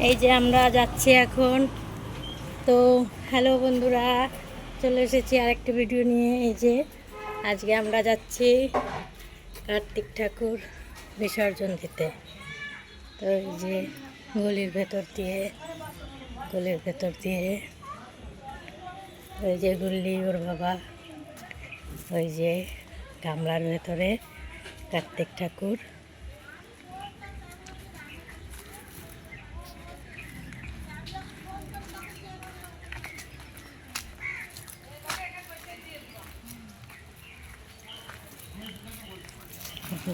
এই যে আমরা যাচ্ছি এখন। তো হ্যালো বন্ধুরা, চলে এসেছি আরেকটা ভিডিও নিয়ে। এই যে আজকে আমরা যাচ্ছি কার্তিক ঠাকুর বিসর্জন দিতে। তো এই যে গলির ভেতর দিয়ে ওই যে গুল্লি ওর বাবা, ওই যে গামলার ভেতরে কার্তিক ঠাকুর।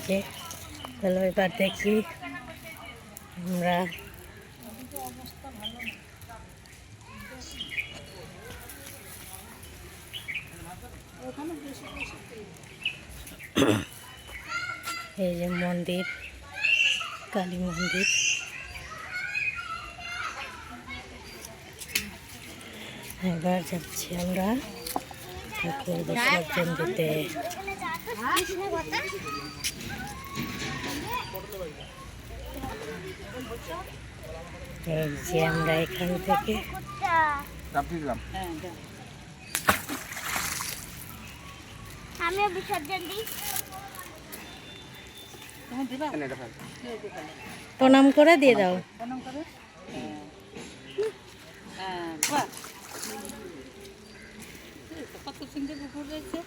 যে চলো এবার দেখি আমরা। এই যে মন্দির, কালী মন্দির। এবার যাচ্ছি আমরা ঠাকুর বিসর্জন দিতে। এই যে আমরা এখান থেকে আমিও বিসর্জন দিই। প্রণাম করে দিয়ে দাও। প্রণাম করে। কত সুন্দর পুকুর রয়েছে।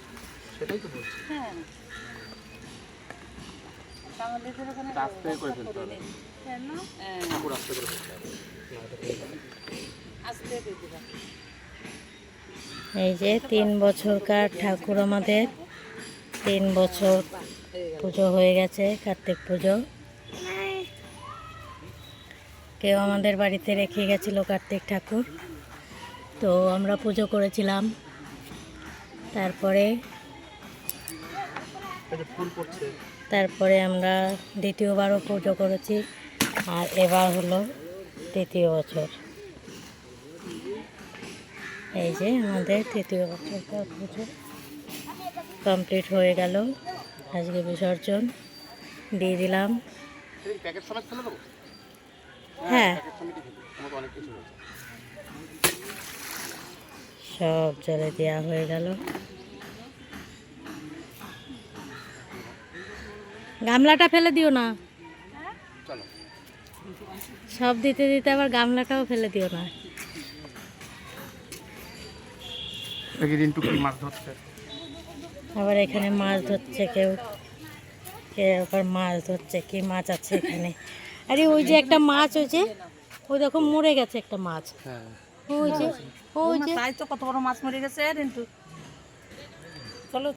সেটাই তো বলছি। হ্যাঁ, বাঙালিদের ওখানে আস্তে করে ফেলতে হবে। কেন? পুরো আস্তে করে ফেলতে হবে। আস্তে করে দিবা। এই যে 3 বছরকার ঠাকুর, আমাদের 3 বছর পুজো হয়ে গেছে, কার্তিক পুজো। কেউ আমাদের বাড়িতে রেখে গেছিল কার্তিক ঠাকুর, তো আমরা পুজো করেছিলাম। তারপরে আমরা দ্বিতীয়বারও পুজো করেছি, আর এবার হলো 3য় বছর। এই যে আমাদের 3য় বছরকার পুজো কমপ্লিট হয়ে গেল। আজকে বিসর্জন দিয়ে দিলাম। প্যাকেট সমেত ফেলে দেবো? হ্যাঁ, প্যাকেট সমেতই ফেলি, আমাকে অনেক কিছু বলছে। সব জলে দেওয়া হয়ে গেল। গামলাটা ফেলে দিও না। চলো। সব দিতে দিতে আবার গামলাটাও ফেলে দিও না। দেখি রিন্টু কি মাছ ধরছে। আবার এখানে মাছ ধরছে কেউ, আবার মাছ ধরছে। কি মাছ আছে এখানে? আরে ওই যে একটা মাছ, ওই দেখো মরে গেছে একটা মাছ। হ্যাঁ, ওই যে তাই তো কত বড় মাছ মরে গেছে। কিন্তু চলো।